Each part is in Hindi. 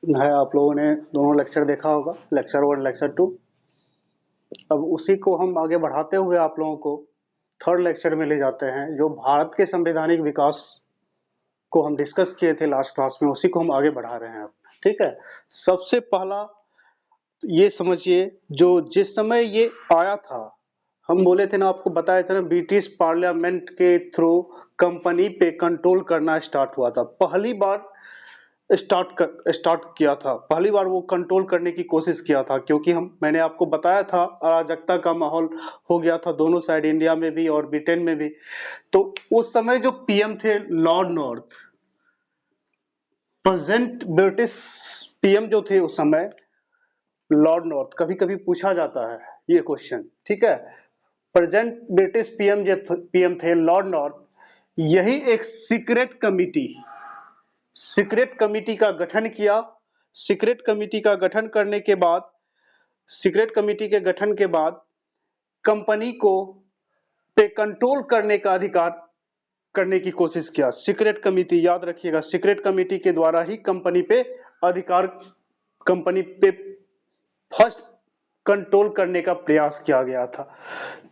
है, आप लोगों ने दोनों लेक्चर देखा होगा, लेक्चर 1 लेक्चर 2। अब उसी को हम आगे बढ़ाते हुए आप लोगों को थर्ड लेक्चर में ले जाते हैं, जो भारत के संवैधानिक विकास को हम डिस्कस किए थे लास्ट क्लास में, उसी को हम आगे बढ़ा रहे हैं अब। ठीक है, सबसे पहला ये समझिए, जो जिस समय ये आया था, हम बोले थे ना, आपको बताया था ना, ब्रिटिश पार्लियामेंट के थ्रू कंपनी पे कंट्रोल करना स्टार्ट हुआ था। पहली बार स्टार्ट किया था, पहली बार वो कंट्रोल करने की कोशिश किया था, क्योंकि मैंने आपको बताया था अराजकता का माहौल हो गया था दोनों साइड, इंडिया में भी और ब्रिटेन में भी। तो उस समय जो पीएम थे Lord north, present British PM जो थे उस समय लॉर्ड नॉर्थ, कभी कभी पूछा जाता है ये क्वेश्चन। ठीक है, प्रेजेंट ब्रिटिश पीएम जो पीएम थे लॉर्ड नॉर्थ, यही एक सीक्रेट कमिटी का गठन किया। सीक्रेट कमिटी का गठन करने के बाद, सीक्रेट कमिटी के गठन के बाद कंपनी को पे कंट्रोल करने का अधिकार करने की कोशिश किया। सीक्रेट कमिटी, याद रखिएगा, सीक्रेट कमिटी के द्वारा ही कंपनी पे अधिकार, कंपनी पे फर्स्ट कंट्रोल करने का प्रयास किया गया था।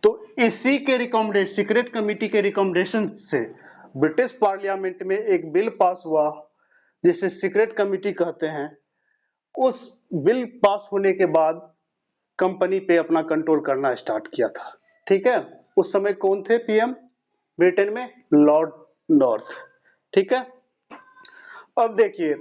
तो इसी के रिकमेंडेशन, सीक्रेट कमिटी के रिकमेंडेशन से ब्रिटिश पार्लियामेंट में एक बिल पास हुआ, जिसे सीक्रेट कमिटी कहते हैं। उस बिल पास होने के बाद कंपनी पे अपना कंट्रोल करना स्टार्ट किया था। ठीक है, उस समय कौन थे पीएम ब्रिटेन में? Lord north. ठीक है, अब देखिए,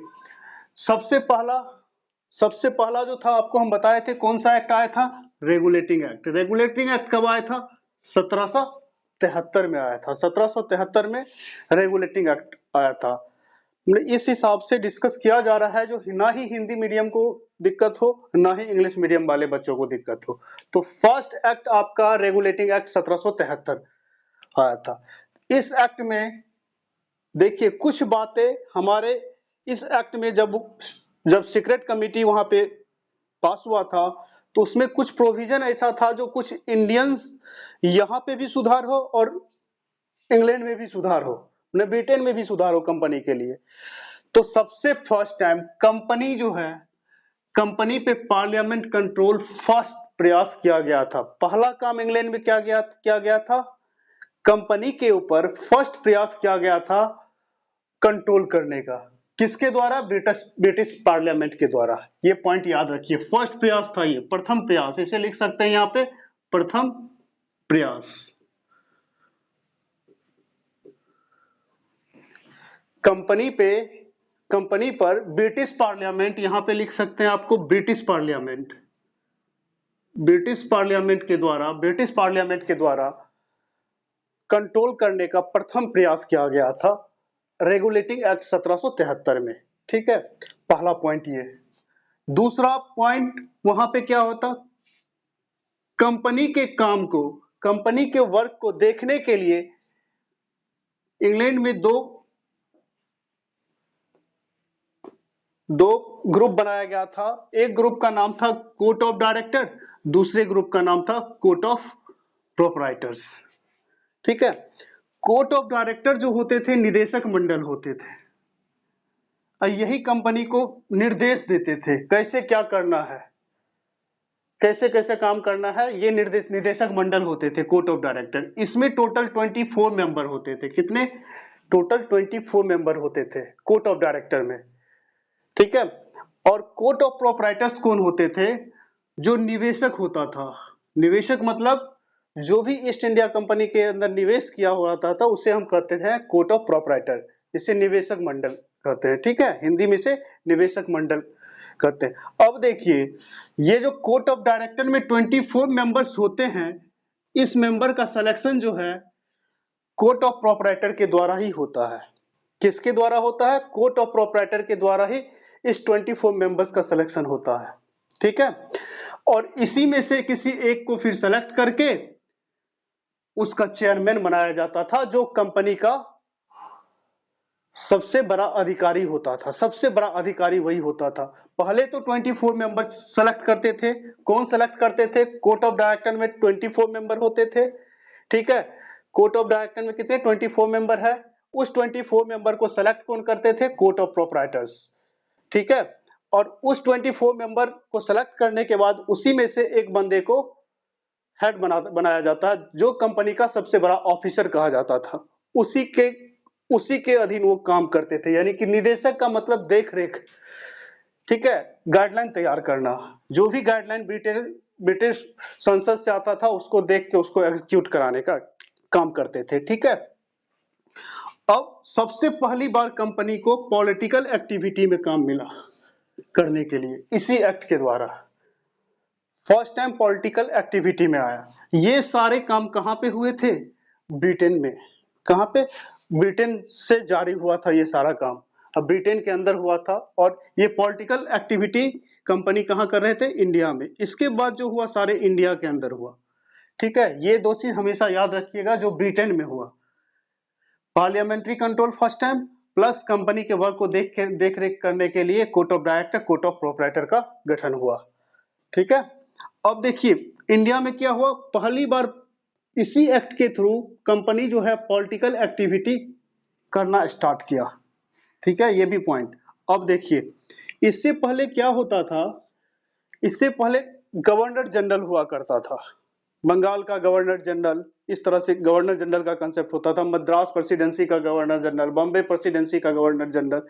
सबसे पहला जो था, आपको हम बताए थे कौन सा एक्ट आया था? Regulating act. रेगुलेटिंग एक्ट कब आया था? 1773 में आया था। 1773 में रेगुलेटिंग एक्ट आया था। इस हिसाब से डिस्कस किया जा रहा है, जो ना ही हिंदी मीडियम को दिक्कत हो, ना ही इंग्लिश मीडियम वाले बच्चों को दिक्कत हो। तो फर्स्ट एक्ट आपका रेगुलेटिंग एक्ट 1773 आया था। इस एक्ट में देखिए कुछ बातें हमारे, इस एक्ट में जब सीक्रेट कमिटी वहां पे पास हुआ था, तो उसमें कुछ प्रोविजन ऐसा था जो कुछ इंडियंस यहां पे भी सुधार हो और इंग्लैंड में भी सुधार हो, न ब्रिटेन में भी सुधार हो कंपनी के लिए। तो सबसे फर्स्ट टाइम कंपनी जो है, कंपनी पे पार्लियामेंट कंट्रोल फर्स्ट प्रयास किया गया था। पहला काम इंग्लैंड में किया गया था, कंपनी के ऊपर फर्स्ट प्रयास किया गया था कंट्रोल करने का। किसके द्वारा? ब्रिटिश पार्लियामेंट के द्वारा। ये पॉइंट याद रखिए, फर्स्ट प्रयास था, ये प्रथम प्रयास, इसे लिख सकते हैं यहां पे, प्रथम प्रयास। कंपनी पर ब्रिटिश पार्लियामेंट, यहां पे लिख सकते हैं आपको ब्रिटिश पार्लियामेंट, ब्रिटिश पार्लियामेंट के द्वारा कंट्रोल करने का प्रथम प्रयास किया गया था रेगुलेटिंग एक्ट 1773 में। ठीक है, पहला पॉइंट ये। दूसरा पॉइंट, वहां पे क्या होता, कंपनी के काम को, कंपनी के वर्क को देखने के लिए इंग्लैंड में दो ग्रुप बनाया गया था। एक ग्रुप का नाम था कोर्ट ऑफ डायरेक्टर, दूसरे ग्रुप का नाम था कोर्ट ऑफ प्रोपराइटर्स। ठीक है, कोर्ट ऑफ डायरेक्टर जो होते थे, निदेशक मंडल होते थे, और यही कंपनी को निर्देश देते थे कैसे क्या करना है, कैसे कैसे काम करना है। ये निदेशक मंडल होते थे, कोर्ट ऑफ डायरेक्टर। इसमें टोटल 24 मेंबर होते थे। कितने? टोटल 24 मेंबर होते थे कोर्ट ऑफ डायरेक्टर में। ठीक है, और कोर्ट ऑफ प्रोपराइटर्स कौन होते थे? जो निवेशक होता था। निवेशक मतलब जो भी ईस्ट इंडिया कंपनी के अंदर निवेश किया हुआ था उसे हम कहते थे कोर्ट ऑफ प्रोपराइटर, जिसे निवेशक मंडल कहते हैं। ठीक है, हिंदी में से निवेशक मंडल कहते हैं। अब देखिए, ये जो कोर्ट ऑफ डायरेक्टर में 24 मेंबर्स होते हैं, इस मेंबर का सिलेक्शन जो है कोर्ट ऑफ प्रोपराइटर के द्वारा ही होता है। किसके द्वारा होता है? कोर्ट ऑफ प्रोपराइटर के द्वारा ही इस 24 मेंबर्स का सिलेक्शन होता है। ठीक है, और इसी में से किसी एक को फिर सेलेक्ट करके उसका चेयरमैन बनाया जाता था, जो कंपनी का सबसे बड़ा अधिकारी होता था। सबसे बड़ा अधिकारी वही होता था। पहले तो 24 मेंबर सेलेक्ट करते थे। कौन सेलेक्ट करते थे? कोर्ट ऑफ डायरेक्टर में 24 मेंबर होते थे। ठीक है, कोर्ट ऑफ डायरेक्टर में कितने? 24 मेंबर है। उस 24 मेंबर को सेलेक्ट कौन करते थे? Court of proprietors. ठीक है, और उस 24 मेंबर को सेलेक्ट करने के बाद उसी में से एक बंदे को हेड बनाया जाता है, जो कंपनी का सबसे बड़ा ऑफिसर कहा जाता था। उसी के अधीन वो काम करते थे, यानी कि निदेशक का मतलब देख रेख, ठीक है, गाइडलाइन तैयार करना। जो भी गाइडलाइन ब्रिटिश संसद से आता था उसको देख के उसको एग्जीक्यूट कराने का काम करते थे, ठीक है। अब सबसे पहली बार कंपनी को पॉलिटिकल एक्टिविटी में काम मिला करने के लिए इसी एक्ट के द्वारा, फर्स्ट टाइम पॉलिटिकल एक्टिविटी में आया। ये सारे काम कहां पे हुए थे? ब्रिटेन में। कहां पे? ब्रिटेन से जारी हुआ था ये सारा काम, अब ब्रिटेन के अंदर हुआ था। और ये पॉलिटिकल एक्टिविटी कंपनी कहां कर रहे थे? इंडिया में। इसके बाद जो हुआ सारे इंडिया के अंदर हुआ, ठीक है। ये दो चीज हमेशा याद रखिएगा, जो ब्रिटेन में हुआ parliamentary control first time, plus company के वर्क को देख रेख करने के लिए court of director, court of proprietor का गठन हुआ, ठीक है। अब देखिए इंडिया में क्या हुआ, पहली बार इसी एक्ट के थ्रू कंपनी जो है पॉलिटिकल एक्टिविटी करना स्टार्ट किया, ठीक है, ये भी पॉइंट। अब देखिए इससे पहले क्या होता था, इससे पहले गवर्नर जनरल हुआ करता था, बंगाल का गवर्नर जनरल, इस तरह से गवर्नर जनरल का कंसेप्ट होता था, मद्रास प्रेसिडेंसी का गवर्नर जनरल, बॉम्बे प्रेसिडेंसी का गवर्नर जनरल।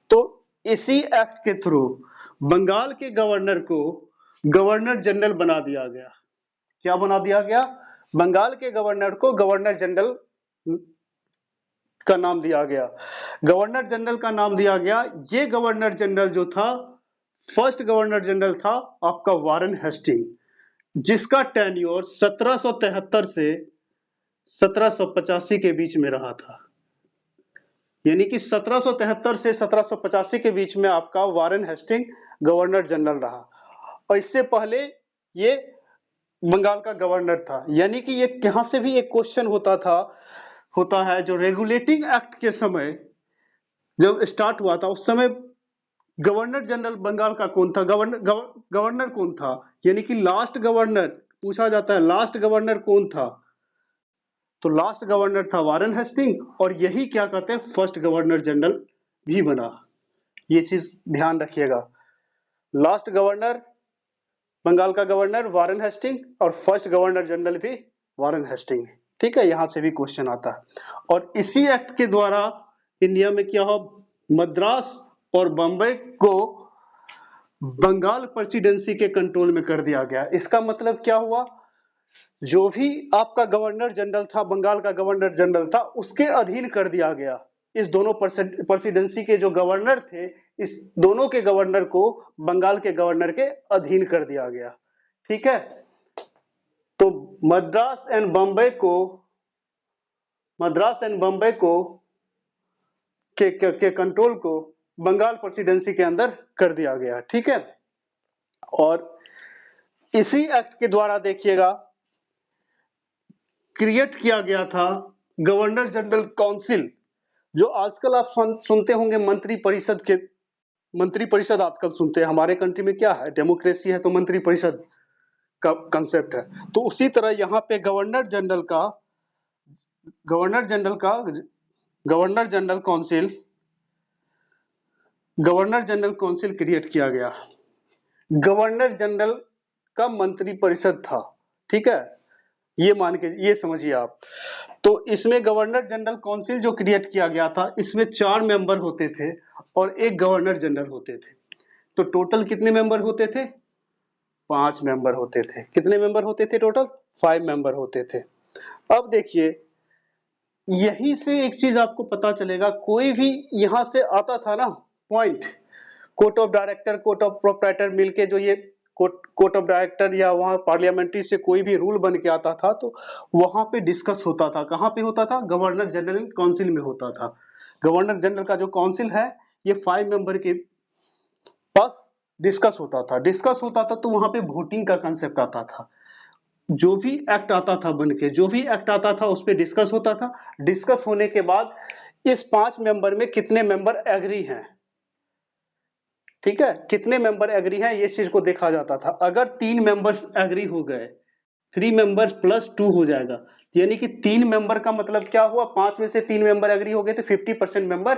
तो इसी एक्ट के थ्रू बंगाल के गवर्नर को गवर्नर जनरल बना दिया गया। क्या बना दिया गया? बंगाल के गवर्नर को गवर्नर जनरल का नाम दिया गया, गवर्नर जनरल का नाम दिया गया। ये गवर्नर जनरल जो था, फर्स्ट गवर्नर जनरल था आपका वारेन हेस्टिंग, जिसका टेन्योर 1773 से 1785 के बीच में रहा था। यानी कि 1773 से 1785 के बीच में आपका वारेन हेस्टिंग गवर्नर जनरल रहा, और इससे पहले ये बंगाल का गवर्नर था। यानी कि ये यहां से भी एक क्वेश्चन होता है, जो रेगुलेटिंग एक्ट के समय जब स्टार्ट हुआ था उस समय गवर्नर जनरल बंगाल का कौन था? गवर्नर कौन था? यानी कि लास्ट गवर्नर पूछा जाता है, लास्ट गवर्नर कौन था? तो लास्ट गवर्नर था वारेन हेस्टिंग, और यही क्या कहते हैं, फर्स्ट गवर्नर जनरल भी बना। ये चीज ध्यान रखिएगा, लास्ट गवर्नर बंगाल का गवर्नर वारेन हेस्टिंग, और फर्स्ट गवर्नर जनरल भी वारेन हेस्टिंग, ठीक है। यहां से भी क्वेश्चन आता है। और इसी एक्ट के द्वारा इंडिया में क्या हो, मद्रास और बंबई को बंगाल प्रेसिडेंसी के कंट्रोल में कर दिया गया। इसका मतलब क्या हुआ, जो भी आपका गवर्नर जनरल था, बंगाल का गवर्नर जनरल था, उसके अधीन कर दिया गया। इस दोनों प्रेसिडेंसी के जो गवर्नर थे, इस दोनों के गवर्नर को बंगाल के गवर्नर के अधीन कर दिया गया, ठीक है। तो मद्रास एंड बंबई को के कंट्रोल को बंगाल प्रेसिडेंसी के अंदर कर दिया गया, ठीक है। और इसी एक्ट के द्वारा देखिएगा क्रिएट किया गया था गवर्नर जनरल काउंसिल, जो आजकल आप सुनते होंगे मंत्री परिषद आजकल सुनते हैं। हमारे कंट्री में क्या है, डेमोक्रेसी है, तो मंत्री परिषद का कंसेप्ट है। तो उसी तरह यहाँ पे गवर्नर जनरल काउंसिल क्रिएट किया गया। गवर्नर जनरल का मंत्री परिषद था, ठीक है, ये समझिए आप। तो इसमें गवर्नर जनरल काउंसिल जो क्रिएट किया गया था, इसमें 4 मेंबर होते थे और एक गवर्नर जनरल होते थे। तो टोटल कितने मेंबर होते थे? 5 मेंबर होते थे। कितने मेंबर होते थे टोटल? 5 मेंबर होते थे। अब देखिए यहीं से एक चीज आपको पता चलेगा, कोई भी यहां से आता था ना point, court of director, court of proprietor मिलके जो ये कोर्ट ऑफ डायरेक्टर या वहां पार्लियामेंट्री से कोई भी रूल बन के आता था, तो वहां पे डिस्कस होता था। कहां पे होता था? गवर्नर जनरल काउंसिल में होता था। गवर्नर जनरल का जो काउंसिल है, ये 5 मेंबर के पास डिस्कस होता था। तो वहां पे वोटिंग का कंसेप्ट आता था। जो भी एक्ट आता था बनके, जो भी एक्ट आता था उस पर डिस्कस होता था। डिस्कस होने के बाद इस 5 मेंबर में कितने मेंबर एग्री हैं, ठीक है, कितने मेंबर एग्री हैं, ये चीज को देखा जाता था। अगर 3 मेंबर्स एग्री हो गए, 3 मेंबर्स प्लस 2 हो जाएगा, यानी कि 3 मेंबर का मतलब क्या हुआ, 5 में से 3 मेंबर एग्री हो गए तो 50% मेंबर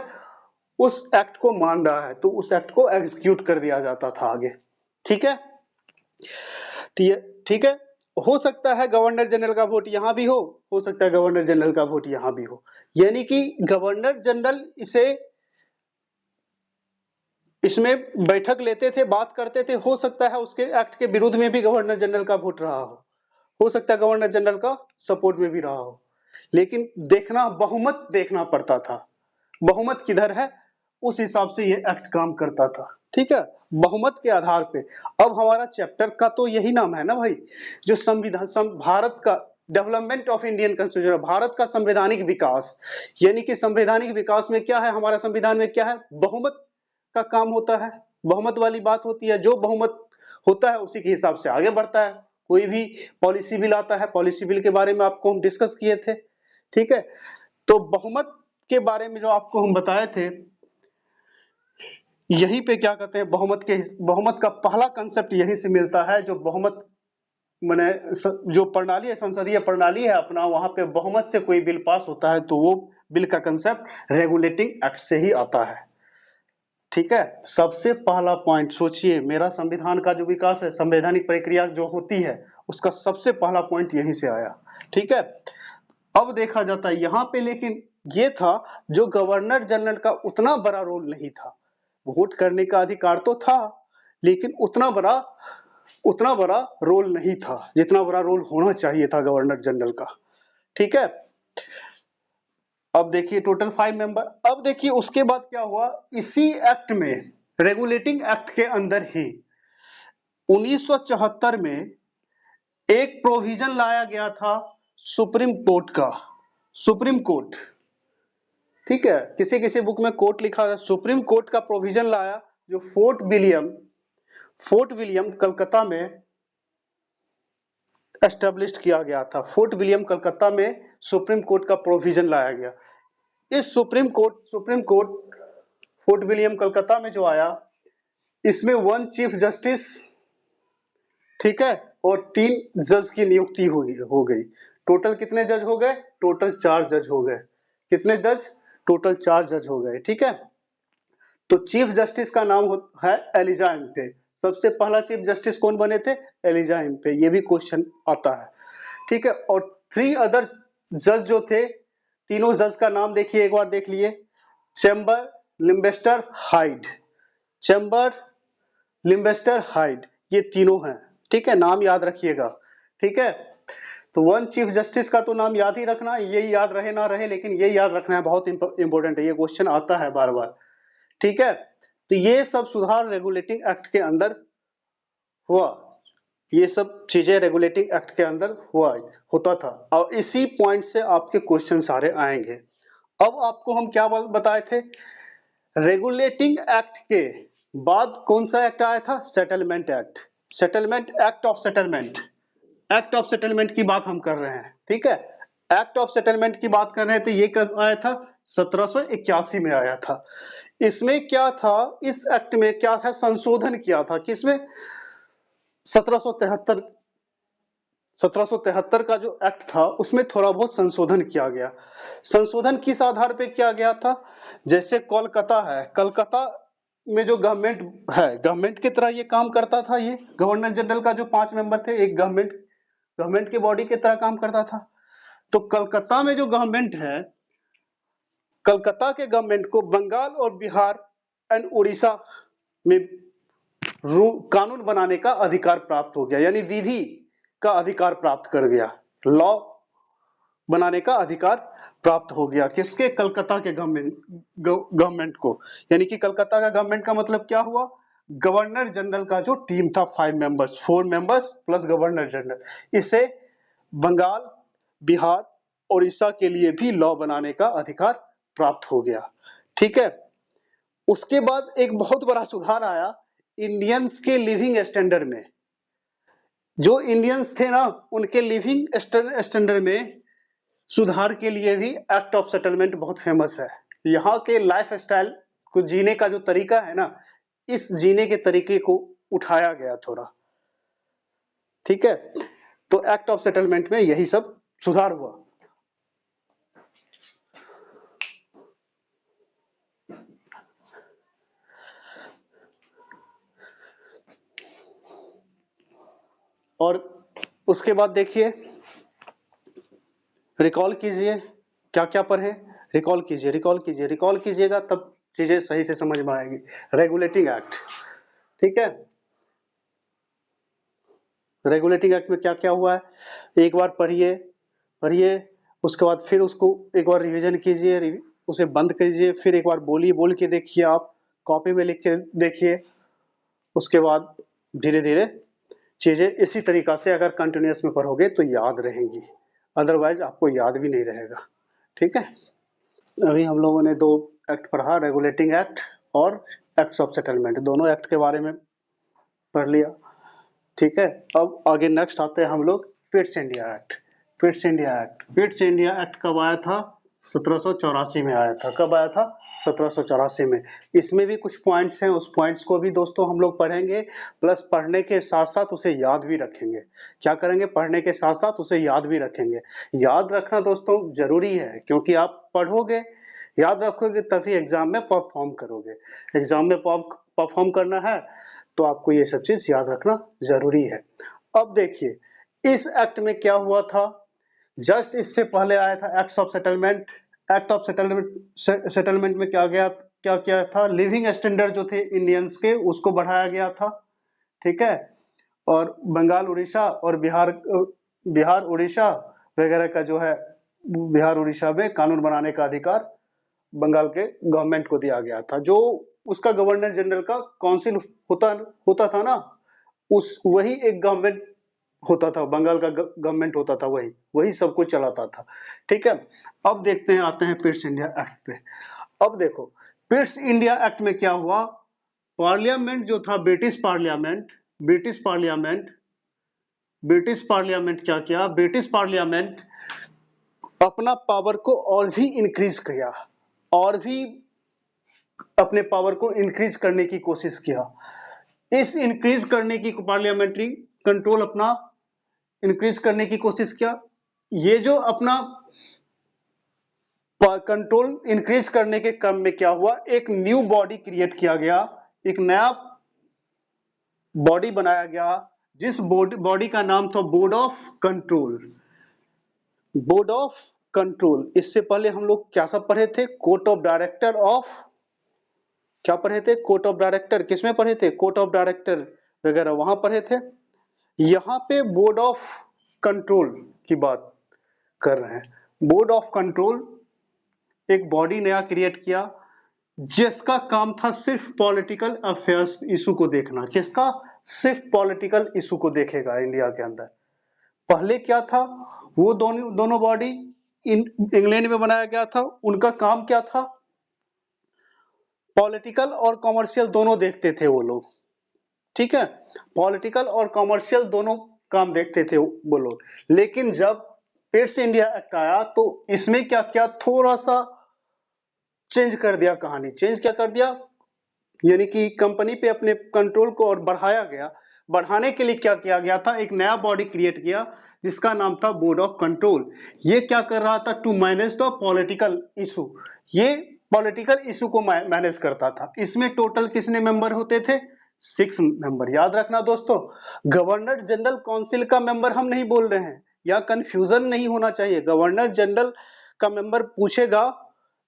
उस एक्ट को मान रहा है तो उस एक्ट को एग्जीक्यूट कर दिया जाता था आगे। ठीक है, तो ये ठीक है, हो सकता है गवर्नर जनरल का वोट यहां भी हो सकता है गवर्नर जनरल का वोट यहां भी हो, यानी कि गवर्नर जनरल इसमें बैठक लेते थे, बात करते थे, हो सकता है उसके एक्ट के विरुद्ध में भी गवर्नर जनरल का वोट रहा हो सकता है गवर्नर जनरल का सपोर्ट में भी रहा हो, लेकिन देखना बहुमत देखना पड़ता था, बहुमत किधर है उस हिसाब से ये एक्ट काम करता था। ठीक है, बहुमत के आधार पे। अब हमारा चैप्टर का तो यही नाम है ना भाई, जो संविधान भारत का development of Indian constitution, Bharat का संवैधानिक विकास, यानी कि संवैधानिक विकास में क्या है, हमारा संविधान में क्या है, बहुमत का काम होता है, बहुमत वाली बात होती है, जो बहुमत होता है उसी के हिसाब से आगे बढ़ता है। कोई भी पॉलिसी बिल आता है, पॉलिसी बिल के बारे में आपको हम डिस्कस किए थे। ठीक है, तो बहुमत के बारे में जो आपको हम बताए थे, यहीं पे क्या कहते हैं, बहुमत का पहला कंसेप्ट यहीं से मिलता है, जो बहुमत माने जो प्रणाली है, संसदीय प्रणाली है अपना, वहां पे बहुमत से कोई बिल पास होता है तो वो बिल का कंसेप्ट रेगुलेटिंग एक्ट से ही आता है। ठीक है, सबसे पहला पॉइंट सोचिए, मेरा संविधान का जो विकास है, संवैधानिक प्रक्रिया जो होती है, उसका सबसे पहला पॉइंट यहीं से आया। ठीक है, अब देखा जाता है यहाँ पे, लेकिन ये था जो गवर्नर जनरल का उतना बड़ा रोल नहीं था, वोट करने का अधिकार तो था लेकिन उतना बड़ा रोल नहीं था जितना बड़ा रोल होना चाहिए था गवर्नर जनरल का। ठीक है, अब देखिए टोटल 5 मेंबर। अब देखिए उसके बाद क्या हुआ, इसी एक्ट में, रेगुलेटिंग एक्ट के अंदर ही 1974 में एक प्रोविजन लाया गया था सुप्रीम कोर्ट का, सुप्रीम कोर्ट। ठीक है, किसी किसी बुक में कोर्ट लिखा है, सुप्रीम कोर्ट का प्रोविजन लाया, जो फोर्ट विलियम कलकत्ता में एस्टेब्लिश किया गया था। फोर्ट विलियम कलकत्ता में सुप्रीम कोर्ट का प्रोविजन लाया गया। इस supreme court fort William Calcutta में जो आया, इसमें 1 चीफ जस्टिस, ठीक है, और 3 जज की नियुक्ति हो गई। टोटल कितने जज हो गए, टोटल 4 जज हो गए। कितने जज, टोटल 4 जज हो गए। ठीक है, तो चीफ जस्टिस का नाम है एलिजा एम्पे। सबसे पहला चीफ जस्टिस कौन बने थे, एलिजा एम्पे, ये भी क्वेश्चन आता है। ठीक है, और 3 अदर जज जो थे, तीनों जज का नाम देखिए, एक बार देख लिए, चैम्बर, लिम्बेस्टर, हाइड, चैम्बर, लिम्बेस्टर, हाइड, ये तीनों हैं। ठीक है, नाम याद रखिएगा। ठीक है, तो 1 चीफ जस्टिस का तो नाम याद ही रखना, ये याद रहे ना रहे, लेकिन ये याद रखना है, बहुत इंपॉर्टेंट है, ये क्वेश्चन आता है बार बार। ठीक है, तो ये सब सुधार रेगुलेटिंग एक्ट के अंदर हुआ, ये सब चीजें रेगुलेटिंग एक्ट के अंदर होता था, और इसी पॉइंट से आपके क्वेश्चन सारे आएंगे। अब आपको हम क्या बताए थे, रेगुलेटिंग एक्ट के बाद कौन सा एक्ट आया था, settlement act, settlement act of settlement, act of settlement की बात हम कर रहे हैं। ठीक है, एक्ट ऑफ सेटलमेंट की बात कर रहे थे, ये कब आया था, 1781 में आया था। इसमें क्या था, इस एक्ट में क्या था, संशोधन किया था, किसमें, 1773 का जो एक्ट था उसमें थोड़ा बहुत संशोधन किया गया। संशोधन किस आधार पे किया गया था, जैसे कोलकाता है, कलकत्ता में जो गवर्नमेंट है, गवर्नमेंट की तरह ये काम करता था, ये गवर्नर जनरल का जो 5 मेंबर थे, एक गवर्नमेंट की बॉडी की तरह काम करता था। तो कलकत्ता में जो गवर्नमेंट है, कलकत्ता के गवर्नमेंट को बंगाल और बिहार एंड उड़ीसा में कानून बनाने का अधिकार प्राप्त हो गया, यानी विधि का अधिकार प्राप्त कर गया, लॉ बनाने का अधिकार प्राप्त हो गया, किसके, कलकत्ता के गवर्नमेंट को। यानी कि कलकत्ता का गवर्नमेंट का मतलब क्या हुआ, गवर्नर जनरल का जो टीम था 5 members, 4 members plus governor general, इसे बंगाल, बिहार, उड़ीसा के लिए भी लॉ बनाने का अधिकार प्राप्त हो गया। ठीक है, उसके बाद एक बहुत बड़ा सुधार आया इंडियंस के लिविंग स्टैंडर्ड में। जो इंडियंस थे ना, उनके लिविंग स्टैंडर्ड में सुधार के लिए भी एक्ट ऑफ सेटलमेंट बहुत फेमस है। यहाँ के लाइफ स्टाइल को जीने का जो तरीका है ना, इस जीने के तरीके को उठाया गया थोड़ा। ठीक है, तो एक्ट ऑफ सेटलमेंट में यही सब सुधार हुआ। और उसके बाद देखिए, रिकॉल कीजिए, क्या क्या पढ़े, रिकॉल कीजिए, रिकॉल कीजिए, रिकॉल कीजिएगा तब चीजें सही से समझ में आएगी। रेगुलेटिंग एक्ट, ठीक है, रेगुलेटिंग एक्ट में क्या क्या हुआ है, एक बार पढ़िए, पढ़िए, उसके बाद फिर उसको एक बार रिवीजन कीजिए, उसे बंद कीजिए, फिर एक बार बोलिए, बोल के देखिए, आप कॉपी में लिख के देखिए, उसके बाद धीरे धीरे चीजें इसी तरीका से अगर कंटिन्यूस में पढ़ोगे तो याद रहेंगी, अदरवाइज आपको याद भी नहीं रहेगा। ठीक है, अभी हम लोगों ने दो एक्ट पढ़ा, रेगुलेटिंग एक्ट और एक्ट्स ऑफ सेटलमेंट, दोनों एक्ट के बारे में पढ़ लिया। ठीक है, अब आगे नेक्स्ट आते हैं हम लोग fits India act. Fits India act, fits India act कब आया था, 1784 में आया था। कब आया था, 1784 में। इसमें भी कुछ पॉइंट्स हैं, उस पॉइंट्स को भी दोस्तों हम लोग पढ़ेंगे, प्लस पढ़ने के साथ साथ उसे याद भी रखेंगे। क्या करेंगे, पढ़ने के साथ साथ उसे याद भी रखेंगे। याद रखना दोस्तों जरूरी है, क्योंकि आप पढ़ोगे, याद रखोगे, तभी एग्जाम में परफॉर्म करोगे। एग्जाम में परफॉर्म करना है तो आपको ये सब चीज याद रखना जरूरी है। अब देखिए इस एक्ट में क्या हुआ था, जस्ट इससे पहले आया था act of settlement. Act of settlement में क्या क्या था, लिविंग स्टैंडर्ड जो थे इंडियंस के उसको बढ़ाया गया था। ठीक है, और बंगाल उड़ीसा और बिहार उड़ीसा वगैरह का जो है, बिहार उड़ीसा में कानून बनाने का अधिकार बंगाल के गवर्नमेंट को दिया गया था। जो उसका गवर्नर जनरल का काउंसिल होता था ना, उस वही एक गवर्नमेंट होता था, बंगाल का गवर्नमेंट होता था, वही सब कुछ चलाता था। ठीक है, अब देखते हैं, आते हैं पिट्स इंडिया एक्ट पे। अब देखो पिट्स इंडिया एक्ट में क्या हुआ, पार्लियामेंट जो था, ब्रिटिश पार्लियामेंट क्या किया, ब्रिटिश पार्लियामेंट अपना पावर को और भी इंक्रीज किया, और भी अपने पावर को इंक्रीज करने की कोशिश किया। इस इंक्रीज करने की, पार्लियामेंट्री कंट्रोल अपना इंक्रीज करने की कोशिश किया। ये जो अपना कंट्रोल इंक्रीज करने के क्रम में क्या हुआ, एक न्यू बॉडी क्रिएट किया गया, एक नया बॉडी बनाया गया, जिस बॉडी का नाम था board of control. Board of control, इससे पहले हम लोग क्या सब पढ़े थे, कोर्ट ऑफ डायरेक्टर ऑफ, क्या पढ़े थे, कोर्ट ऑफ डायरेक्टर, किसमें पढ़े थे, कोर्ट ऑफ डायरेक्टर वगैरह वहां पढ़े थे। यहां पे बोर्ड ऑफ कंट्रोल की बात कर रहे हैं। बोर्ड ऑफ कंट्रोल एक बॉडी नया क्रिएट किया, जिसका काम था सिर्फ पॉलिटिकल अफेयर्स इशू को देखना। किसका, सिर्फ पॉलिटिकल इशू को देखेगा इंडिया के अंदर। पहले क्या था, वो दोनों बॉडी इंग्लैंड में बनाया गया था, उनका काम क्या था, पॉलिटिकल और कॉमर्शियल दोनों देखते थे वो लोग। ठीक है, पॉलिटिकल और कॉमर्शियल दोनों काम देखते थे वो लोग। लेकिन जब पिट्स इंडिया एक्ट आया तो इसमें क्या किया, थोड़ा सा चेंज कर दिया कहानी। चेंज क्या कर दिया, यानी कि कंपनी पे अपने कंट्रोल को और बढ़ाया गया। बढ़ाने के लिए क्या किया गया था, एक नया बॉडी क्रिएट किया जिसका नाम था बोर्ड ऑफ कंट्रोल। ये क्या कर रहा था, to manage the political issue, ये पॉलिटिकल इशू को मैनेज करता था। इसमें टोटल कितने मेंबर होते थे, 6 मेंबर। याद रखना दोस्तों, गवर्नर जनरल काउंसिल का मेंबर हम नहीं बोल रहे हैं, या कंफ्यूजन नहीं होना चाहिए। गवर्नर जनरल का मेंबर पूछेगा,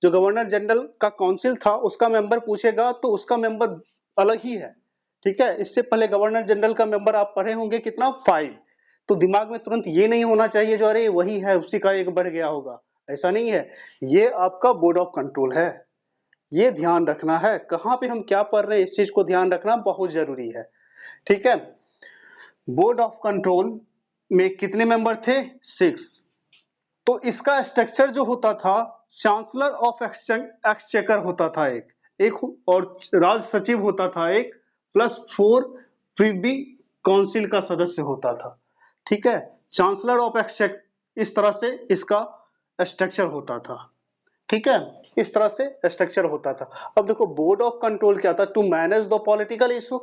जो गवर्नर जनरल का काउंसिल था उसका मेंबर पूछेगा तो उसका मेंबर अलग ही है। ठीक है, इससे पहले गवर्नर जनरल का मेंबर आप पढ़े होंगे कितना, 5। तो दिमाग में तुरंत ये नहीं होना चाहिए जो अरे वही है, उसी का एक बढ़ गया होगा, ऐसा नहीं है। ये आपका बोर्ड ऑफ कंट्रोल है, ये ध्यान रखना है। कहां पे हम क्या पढ़ रहे हैं, इस चीज को ध्यान रखना बहुत जरूरी है। ठीक है, बोर्ड ऑफ कंट्रोल में कितने मेंबर थे, 6। तो इसका स्ट्रक्चर जो होता था, चांसलर ऑफ एक्सचेकर होता था एक और राज सचिव होता था एक, प्लस 4 प्रिवी काउंसिल का सदस्य होता था। ठीक है, चांसलर ऑफ एक्सचेकर, इस तरह से इसका स्ट्रक्चर होता था। ठीक है, इस तरह से स्ट्रक्चर होता था। अब देखो बोर्ड ऑफ कंट्रोल क्या था, to manage the political issue.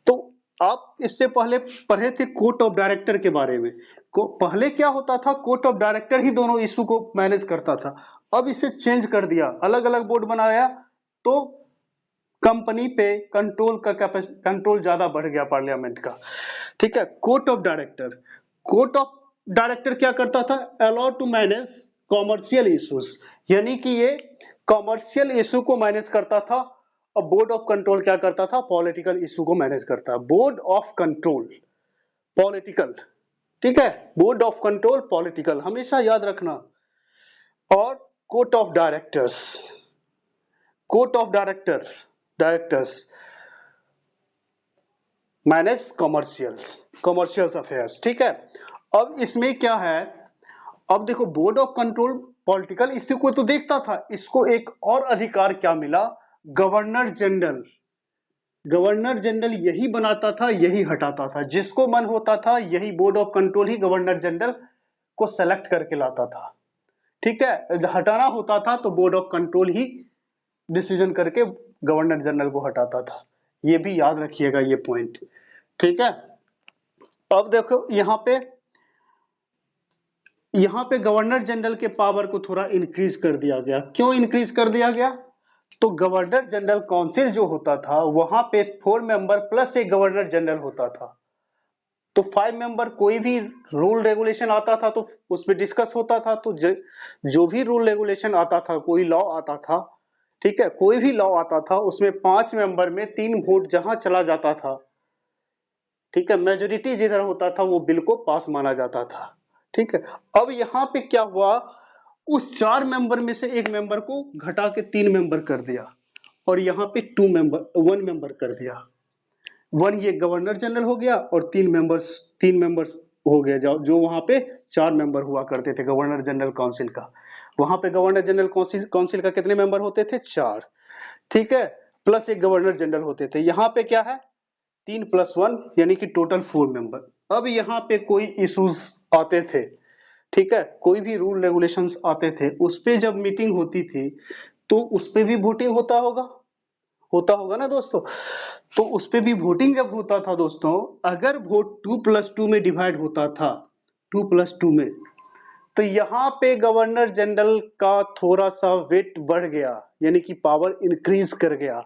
तो आप इससे पहले पढ़े थे कोर्ट ऑफ डायरेक्टर के बारे में। पहले क्या होता था, कोर्ट ऑफ डायरेक्टर ही दोनों इशू को मैनेज करता था। अब इसे चेंज कर दिया, अलग अलग बोर्ड बनाया, तो कंपनी पे कंट्रोल ज्यादा बढ़ गया पार्लियामेंट का। ठीक है। Court of director, court of director क्या करता था? Allow to manage commercial issues, यानी कि ये कॉमर्शियल इशू को मैनेज करता था। और बोर्ड ऑफ कंट्रोल क्या करता था? पॉलिटिकल इशू को मैनेज करता। बोर्ड ऑफ कंट्रोल पॉलिटिकल, ठीक है, बोर्ड ऑफ कंट्रोल पॉलिटिकल, हमेशा याद रखना। और court of directors, court of directors manage commercial affairs, ठीक है। अब इसमें क्या है, अब देखो board of control political issue को तो देखता था, इसको एक और अधिकार क्या मिला? गवर्नर जनरल, गवर्नर जनरल यही बनाता था, यही हटाता था, जिसको मन होता था यही board of control he governor general को सेलेक्ट करके लाता था, ठीक है। हटाना होता था तो board of control he decision करके गवर्नर जनरल को हटाता था। ये भी याद रखिएगा ये पॉइंट, ठीक है। अब देखो यहां पे गवर्नर जनरल के पावर को थोड़ा इंक्रीज कर दिया गया। क्यों इंक्रीज कर दिया गया? तो गवर्नर जनरल काउंसिल जो होता था वहां पे 4 मेंबर प्लस एक गवर्नर जनरल होता था। तो 5 मेंबर कोई भी रूल रेगुलेशन आता था तो उस पर डिस्कस होता था। तो जो भी रूल रेगुलेशन आता था, कोई लॉ आता था, ठीक है, कोई भी लॉ आता था, उसमें 5 मेंबर में 3 वोट जहां चला जाता था, ठीक है, मेजोरिटी जिधर होता था वो बिल को पास माना जाता था, ठीक है। अब यहाँ पे क्या हुआ, उस 4 मेंबर में से एक मेंबर को घटा के 3 मेंबर कर दिया और यहाँ पे 1 मेंबर कर दिया। 1 ये गवर्नर जनरल हो गया और 3 मेंबर्स हो गया, जो वहां पे 4 मेंबर हुआ करते थे गवर्नर जनरल काउंसिल का। वहां पे गवर्नर जनरल काउंसिल का कितने मेंबर होते थे? 4, ठीक है, प्लस एक गवर्नर जनरल होते थे। यहाँ पे क्या है? 3 + 1 यानी कि टोटल 4 मेंबर। अब यहाँ पे कोई इश्यूज आते थे, ठीक है, कोई भी रूल रेगुलेशंस आते थे, उस पे जब मीटिंग होती थी तो उस पे भी वोटिंग होता होगा ना दोस्तों। तो उस पे भी वोटिंग जब होता था दोस्तों, अगर वोट 2+2 में डिवाइड होता था, 2+2 में, तो यहाँ पे गवर्नर जनरल का थोड़ा सा वेट बढ़ गया, यानी कि पावर इंक्रीज कर गया।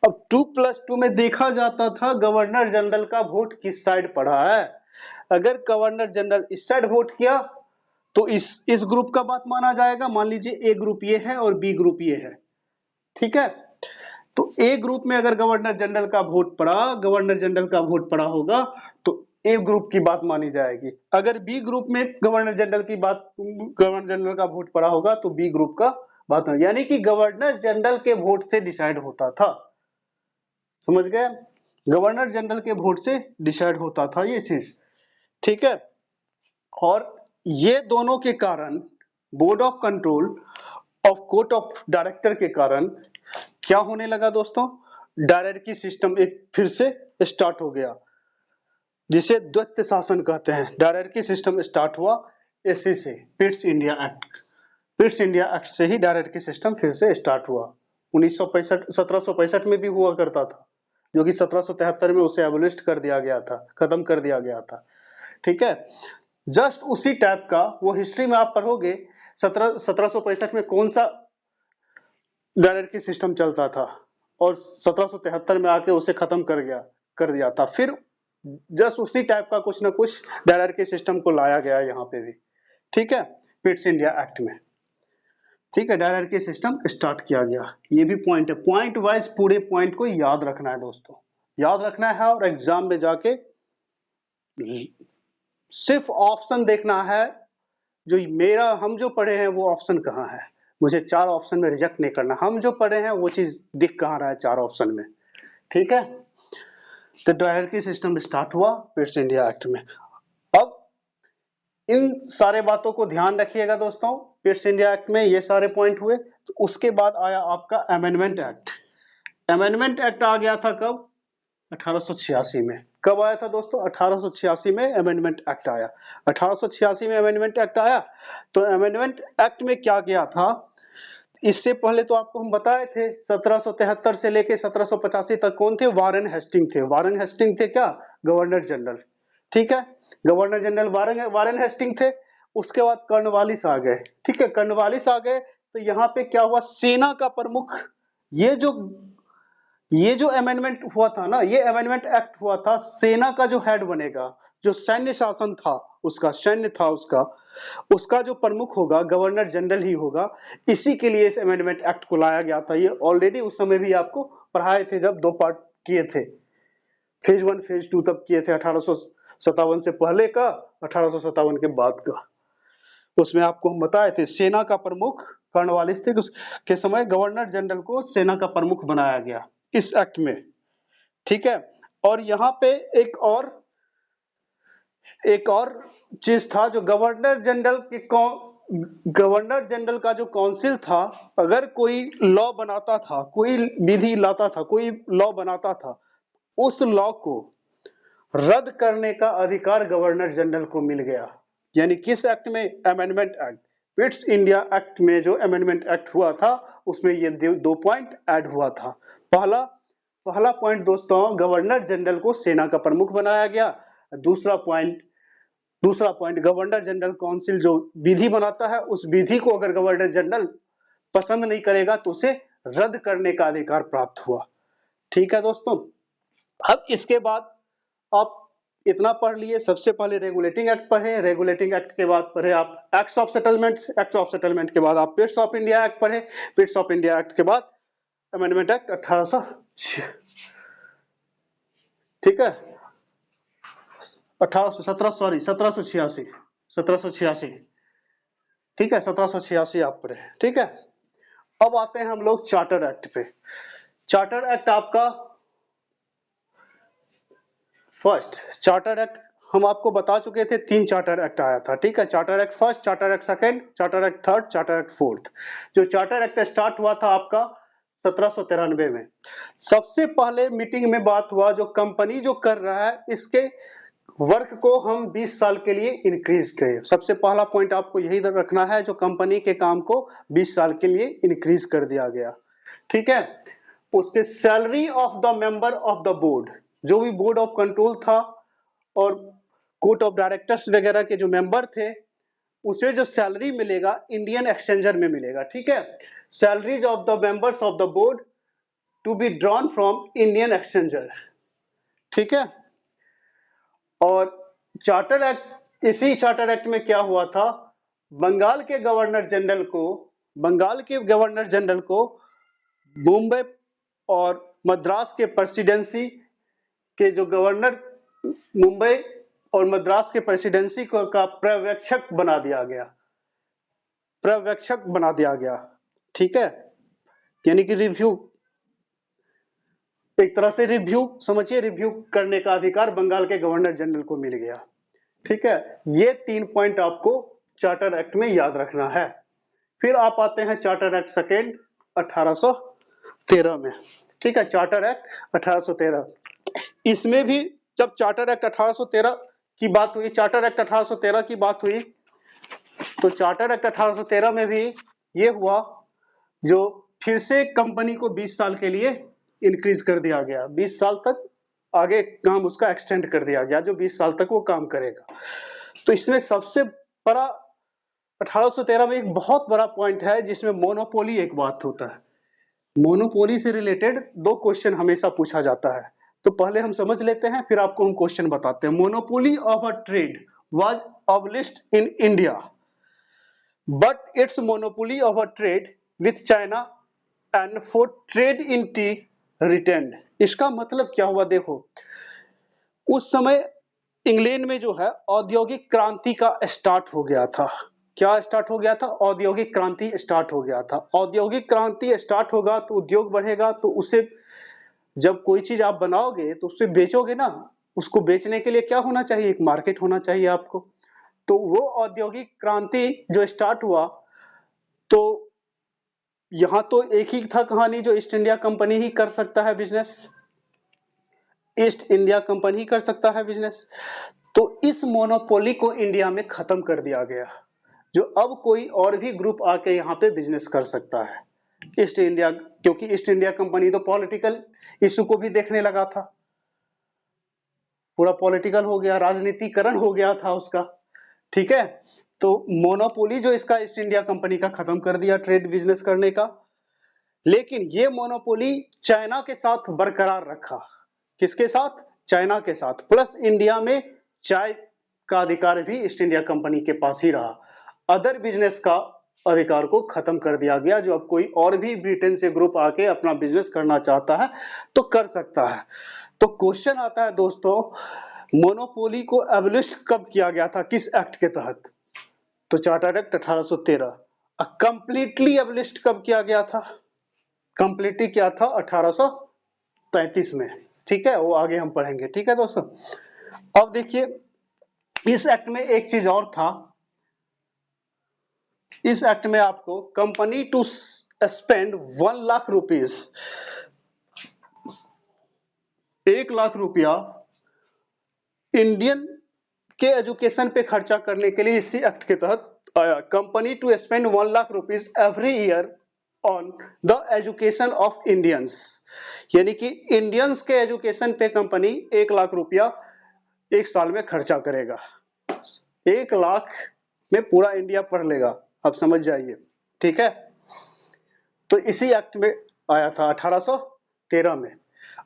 अब 2+2 में देखा जाता था गवर्नर जनरल का वोट किस साइड पड़ा है। अगर गवर्नर जनरल इस साइड वोट किया तो इस ग्रुप का बात माना जाएगा। मान लीजिए ए ग्रुप ये है और बी ग्रुप ये है, ठीक है। तो ए ग्रुप में अगर गवर्नर जनरल का वोट पड़ा होगा तो ए ग्रुप की बात मानी जाएगी। अगर बी ग्रुप में गवर्नर जनरल का वोट पड़ा होगा तो बी ग्रुप का बात, यानी कि गवर्नर जनरल के वोट से डिसाइड होता था। समझ गए? गवर्नर जनरल के वोट से डिसाइड होता था ये चीज, ठीक है। और ये दोनों के कारण board of control of court of director के कारण क्या होने लगा दोस्तों? डायरेक्टरी सिस्टम एक फिर से स्टार्ट हो गया, जिसे द्वैत शासन कहते हैं। डायरेक्टरी सिस्टम स्टार्ट हुआ इसी से, पिट्स इंडिया एक्ट से ही डायरेक्टरी सिस्टम फिर से स्टार्ट हुआ। 1765 में भी हुआ करता था, जो कि 1773 में उसे एबोलिश कर दिया गया था, खत्म कर दिया गया था, ठीक है। जस्ट उसी टाइप का वो हिस्ट्री में आप पढ़ोगे 1765 में कौन सा डायरेक्टरी सिस्टम चलता था और 1773 में आके उसे खत्म कर दिया था। फिर जस्ट उसी टाइप का कुछ ना कुछ डायरेक्टरी सिस्टम को लाया गया यहाँ पे भी, ठीक है, पिट्स इंडिया एक्ट में, ठीक है, डायरेक्टरी सिस्टम स्टार्ट किया गया। ये भी पॉइंट है, पॉइंट वाइज पूरे पॉइंट को याद रखना है दोस्तों, याद रखना है। और एग्जाम में जाके सिर्फ ऑप्शन देखना है, जो हम जो पढ़े हैं वो ऑप्शन कहाँ है, मुझे 4 ऑप्शन में रिजेक्ट नहीं करना। हम जो पढ़े हैं वो चीज दिख कहाँ रहा है 4 ऑप्शन में, ठीक है। तो डायरेक्टरी सिस्टम स्टार्ट हुआ पिट्स इंडिया एक्ट में। अब इन सारे बातों को ध्यान रखिएगा दोस्तों, पिट्स इंडिया एक्ट में ये सारे पॉइंट हुए। तो उसके बाद आया आपका अमेंडमेंट एक्ट। अमेंडमेंट एक्ट आ गया था कब? 1886 में। कब आया था दोस्तों? 1886 में अमेंडमेंट एक्ट आया। 1886 में अमेंडमेंट एक्ट आया। तो अमेंडमेंट एक्ट में क्या किया था, इससे पहले तो आपको हम बताए थे 1773 से लेके 1785 तक कौन थे? वारेन हेस्टिंग थे। वारेन हेस्टिंग थे क्या? गवर्नर जनरल, ठीक है, गवर्नर जनरल वारेन हेस्टिंग थे। उसके बाद कर्नवालिस आ गए, ठीक है, कर्नवालिस आ गए। तो यहाँ पे क्या हुआ, सेना का प्रमुख, ये जो ये जो अमेंडमेंट हुआ था ना, ये अमेंडमेंट एक्ट हुआ था, सेना का जो हेड बनेगा, जो सैन्य शासन था उसका, सैन्य था उसका, उसका जो प्रमुख होगा गवर्नर जनरल ही होगा। इसी के लिए इस अमेंडमेंट एक्ट को लाया गया था। ये ऑलरेडी उस समय भी आपको पढ़ाए थे जब दो पार्ट किए थे, फेज 1 फेज 2 तब किए थे, 1857 से पहले का, 1857 के बाद का। उसमें आपको हम बताए थे सेना का प्रमुख कॉर्नवालिस थे, के समय गवर्नर जनरल को सेना का प्रमुख बनाया गया इस एक्ट में, ठीक है। और यहाँ पे एक और चीज था, जो गवर्नर जनरल का जो काउंसिल था, अगर कोई लॉ बनाता था, कोई विधि लाता था, कोई लॉ बनाता था, उस लॉ को रद्द करने का अधिकार गवर्नर जनरल को मिल गया। यानी किस एक्ट में? Amendment act, Pitt's India act में जो अमेंडमेंट एक्ट हुआ था उसमें ये दो पॉइंट ऐड हुआ था। पहला पॉइंट दोस्तों, गवर्नर जनरल को सेना का प्रमुख बनाया गया। दूसरा पॉइंट गवर्नर जनरल काउंसिल जो विधि बनाता है, उस विधि को अगर गवर्नर जनरल पसंद नहीं करेगा तो उसे रद्द करने का अधिकार प्राप्त हुआ। ठीक है दोस्तों। अब इसके बाद आप इतना पढ़ लिए। सबसे पहले रेगुलेटिंग एक्ट पढ़े, रेगुलेटिंग एक्ट के बाद पढ़े आप acts of settlement, act of settlement के बाद आप पिट्स ऑफ इंडिया एक्ट पढ़े, पिट्स ऑफ इंडिया एक्ट के बाद अमेंडमेंट एक्ट 1800, ठीक है, 1786, ठीक है, 1786 आप पढ़े, ठीक है। अब आते हैं हम लोग चार्टर एक्ट पे। चार्टर एक्ट आपका फर्स्ट चार्टर एक्ट हम आपको बता चुके थे, 3 चार्टर एक्ट आया था, ठीक है। Charter act first, charter act second, charter act third, charter act fourth. जो चार्टर एक्ट स्टार्ट हुआ था आपका 1793 में। सबसे पहले मीटिंग में बात हुआ, जो कंपनी जो कर रहा है इसके वर्क को हम 20 साल के लिए इंक्रीज करें। सबसे पहला पॉइंट आपको यही रखना है, जो कंपनी के काम को 20 साल के लिए इंक्रीज कर दिया गया, ठीक है। उसके salary of the member of the board, जो भी बोर्ड ऑफ कंट्रोल था और कोर्ट ऑफ डायरेक्टर्स वगैरह के जो मेंबर थे, उसे जो सैलरी मिलेगा इंडियन एक्सचेंजर में मिलेगा, ठीक है। Salaries of the members of the board to be drawn from Indian exchanger, ठीक है। और चार्टर एक्ट, इसी चार्टर एक्ट में क्या हुआ था, बंगाल के गवर्नर जनरल को मुंबई और मद्रास के प्रेसिडेंसी के जो गवर्नर, मुंबई और मद्रास के प्रेसिडेंसी को का पर्यवेक्षक बना दिया गया, ठीक है। यानी कि रिव्यू, एक तरह से रिव्यू समझिए, रिव्यू करने का अधिकार बंगाल के गवर्नर जनरल को मिल गया, ठीक है। ये 3 पॉइंट आपको चार्टर एक्ट में याद रखना है। फिर आप आते हैं चार्टर एक्ट सेकेंड 1813 में, ठीक है। चार्टर एक्ट 1813, इसमें भी जब चार्टर एक्ट 1813 की बात हुई, चार्टर एक्ट 1813 की बात हुई, तो चार्टर एक्ट 1813 में भी ये हुआ, जो फिर से कंपनी को 20 साल के लिए इंक्रीज कर दिया गया, 20 साल तक आगे काम उसका एक्सटेंड कर दिया गया, जो 20 साल तक वो काम करेगा। तो इसमें सबसे बड़ा 1813 में एक बहुत बड़ा पॉइंट है, जिसमें मोनोपोली एक बात होता है। मोनोपोली से रिलेटेड 2 क्वेश्चन हमेशा पूछा जाता है, तो पहले हम समझ लेते हैं, फिर आपको हम क्वेश्चन बताते हैं। Monopoly of a trade was abolished in India, but it's monopoly of a trade with China and for trade in tea retained. इसका मतलब क्या हुआ, देखो उस समय इंग्लैंड में जो है औद्योगिक क्रांति का स्टार्ट हो गया था। क्या स्टार्ट हो गया था? औद्योगिक क्रांति स्टार्ट हो गया था। औद्योगिक क्रांति स्टार्ट होगा तो उद्योग बढ़ेगा, तो उसे जब कोई चीज आप बनाओगे तो उसे बेचोगे ना, उसको बेचने के लिए क्या होना चाहिए? एक मार्केट होना चाहिए आपको। तो वो औद्योगिक क्रांति जो स्टार्ट हुआ, तो यहां तो एक ही था कहानी, जो ईस्ट इंडिया कंपनी ही कर सकता है बिजनेस, ईस्ट इंडिया कंपनी ही कर सकता है बिजनेस। तो इस मोनोपोली को इंडिया में खत्म कर दिया गया, जो अब कोई और भी ग्रुप आके यहाँ पे बिजनेस कर सकता है ईस्ट इंडिया, क्योंकि ईस्ट इंडिया कंपनी तो पॉलिटिकल इशू को भी देखने लगा था, पूरा पॉलिटिकल हो गया, राजनीतिकरण हो गया था उसका, ठीक है। तो मोनोपोली जो इसका ईस्ट इंडिया कंपनी का खत्म कर दिया ट्रेड बिजनेस करने का, लेकिन ये मोनोपोली चाइना के साथ बरकरार रखा। किसके साथ? चाइना के साथ। प्लस इंडिया में चाय का अधिकार भी ईस्ट इंडिया कंपनी के पास ही रहा। अदर बिजनेस का अधिकार को खत्म कर दिया गया। जो अब कोई और भी ब्रिटेन से ग्रुप आके अपना बिजनेस करना चाहता है तो कर सकता है। तो क्वेश्चन आता है दोस्तों, मोनोपोली को एबलिश कब किया गया था, किस एक्ट के तहत? तो चार्टर एक्ट 1813। कंप्लीटली एबलिश कब किया गया था? कंप्लीटली क्या था? 1833 में। ठीक है, वो आगे हम पढ़ेंगे। ठीक है दोस्तों, अब देखिए इस एक्ट में एक चीज और था। इस एक्ट में आपको company to spend 1 lakh rupees, 1 lakh रुपया इंडियन के एजुकेशन पे खर्चा करने के लिए इसी एक्ट के तहत आया। Company to spend 1 lakh rupees every year on the education of Indians, यानी कि इंडियंस के एजुकेशन पे कंपनी 1 लाख रुपया एक साल में खर्चा करेगा। 1 लाख में पूरा इंडिया पढ़ लेगा, अब समझ जाइए। ठीक है, तो इसी एक्ट में आया था 1813 में।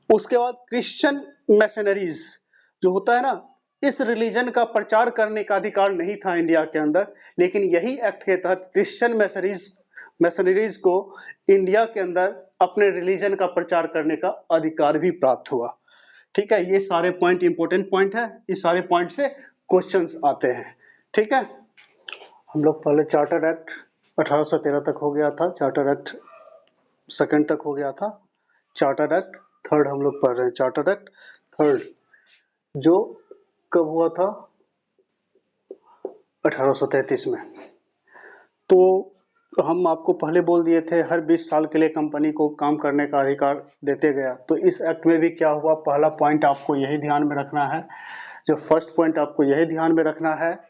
उसके बाद क्रिश्चियन मैशनरीज जो होता है ना, इस रिलीजन का प्रचार करने का अधिकार नहीं था इंडिया के अंदर, लेकिन यही एक्ट के तहत क्रिश्चियन मैशनरीज को इंडिया के अंदर अपने रिलीजन का प्रचार करने का अधिकार भी प्राप्त हुआ। ठीक है, ये सारे पॉइंट इंपॉर्टेंट पॉइंट है, इस सारे पॉइंट से क्वेश्चंस आते हैं। ठीक है, हम लोग पहले चार्टर एक्ट 1813 तक हो गया था, चार्टर एक्ट सेकंड तक हो गया था, चार्टर एक्ट थर्ड हम लोग पढ़ रहे हैं। चार्टर एक्ट थर्ड जो कब हुआ था? 1833 में। तो हम आपको पहले बोल दिए थे हर 20 साल के लिए कंपनी को काम करने का अधिकार देते गया। तो इस एक्ट में भी क्या हुआ? पहला पॉइंट आपको यही ध्यान में रखना है, जो फर्स्ट पॉइंट आपको यही ध्यान में रखना है,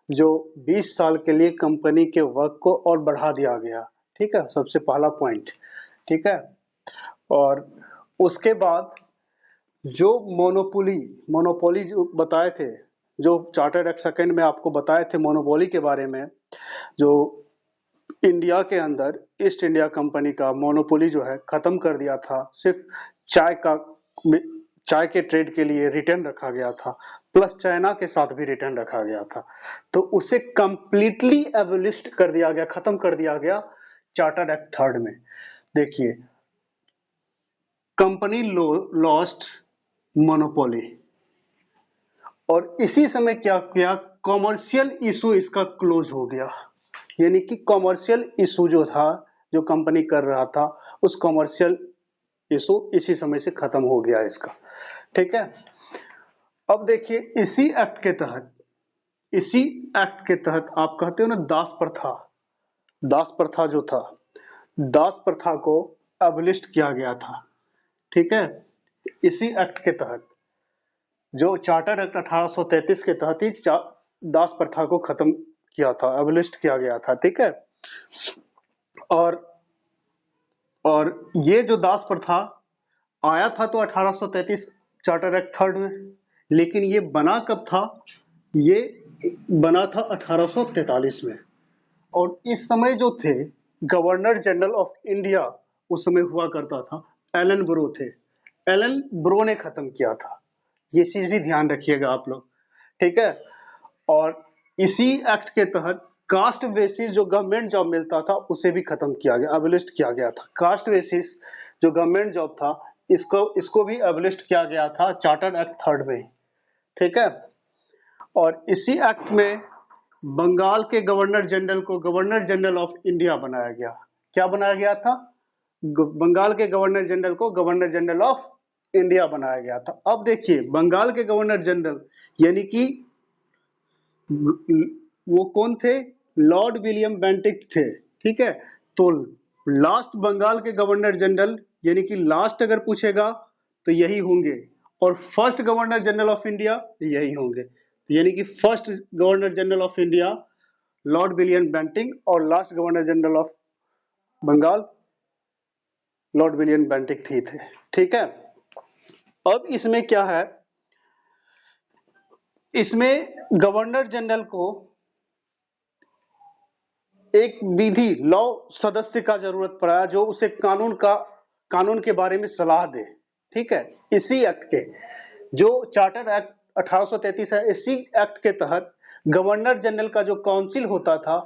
जो 20 साल के लिए कंपनी के वर्क को और बढ़ा दिया गया। ठीक है, सबसे पहला पॉइंट। ठीक है, और उसके बाद जो मोनोपोली जो बताए थे, जो चार्टर्ड एक्ट सेकंड में आपको बताए थे मोनोपोली के बारे में, जो इंडिया के अंदर ईस्ट इंडिया कंपनी का मोनोपोली जो है खत्म कर दिया था। सिर्फ चाय के ट्रेड के लिए रिटर्न रखा गया था, प्लस चाइना के साथ भी रिटर्न रखा गया था। तो उसे कंप्लीटली एबलिश्ड कर दिया गया, खत्म कर दिया गया चार्टर्ड एक्ट थर्ड में। देखिए, कंपनी लॉस्ट मोनोपोली, और इसी समय क्या किया? कॉमर्शियल इशू इसका क्लोज हो गया। यानी कि कॉमर्शियल इशू जो था, जो कंपनी कर रहा था, उस कॉमर्शियल इशू इसी समय से खत्म हो गया इसका। ठीक है, अब देखिए इसी एक्ट के तहत आप कहते हो ना दास प्रथा, दास प्रथा जो था, दास प्रथा को एबलिश्ड किया गया था। ठीक है, इसी एक्ट के तहत, जो चार्टर एक्ट 1833 के तहत ही दास प्रथा को खत्म किया था, एबलिश्ड किया गया था। ठीक है, और ये जो दास प्रथा आया था तो 1833 चार्टर एक्ट थर्ड में, लेकिन ये बना कब था? ये बना था 1843 में। और इस समय जो थे गवर्नर जनरल ऑफ इंडिया उस समय हुआ करता था, एलन ब्रो थे। एलन ब्रो ने खत्म किया था, ये चीज भी ध्यान रखिएगा आप लोग। ठीक है, और इसी एक्ट के तहत कास्ट बेसिस जो गवर्नमेंट जॉब मिलता था उसे भी खत्म किया गया, एबलिश्ड किया गया था। कास्ट बेसिस जो गवर्नमेंट जॉब था इसको भी एबलिश्ड किया गया था चार्टर एक्ट थर्ड में। ठीक है, और इसी एक्ट में बंगाल के गवर्नर जनरल को गवर्नर जनरल ऑफ इंडिया बनाया गया। क्या बनाया गया था? बंगाल के गवर्नर जनरल को गवर्नर जनरल ऑफ इंडिया बनाया गया था। अब देखिए बंगाल के गवर्नर जनरल यानी कि वो कौन थे? लॉर्ड विलियम बेंटिक थे। ठीक है, तो लास्ट बंगाल के गवर्नर जनरल यानी कि लास्ट अगर पूछेगा तो यही होंगे, और first governor general of India यही होंगे। यानी कि first governor general of India Lord William Bentinck और last governor general of Bengal Lord William Bentinck ही थे। ठीक है, अब इसमें क्या है, इसमें गवर्नर जनरल को एक विधि लॉ सदस्य का जरूरत पड़ा जो उसे कानून के बारे में सलाह दे। ठीक है, इसी एक्ट के जो चार्टर एक्ट 1833 है, इसी एक्ट के तहत गवर्नर जनरल का जो काउंसिल होता था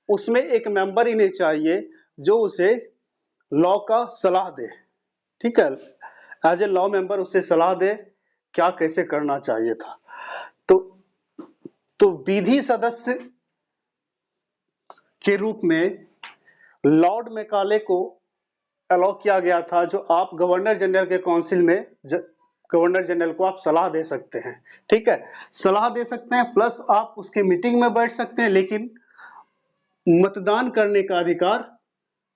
उसमें एक मेंबर इन्हें चाहिए जो उसे लॉ का सलाह दे। ठीक है, एज ए लॉ मेंबर उसे सलाह दे क्या कैसे करना चाहिए था। तो विधि सदस्य के रूप में लॉर्ड मैकाले को अलाउ किया गया था, जो आप गवर्नर जनरल के काउंसिल में गवर्नर जनरल को आप सलाह दे सकते हैं। ठीक है, सलाह दे सकते हैं प्लस आप उसके मीटिंग में बैठ सकते हैं, लेकिन मतदान करने का अधिकार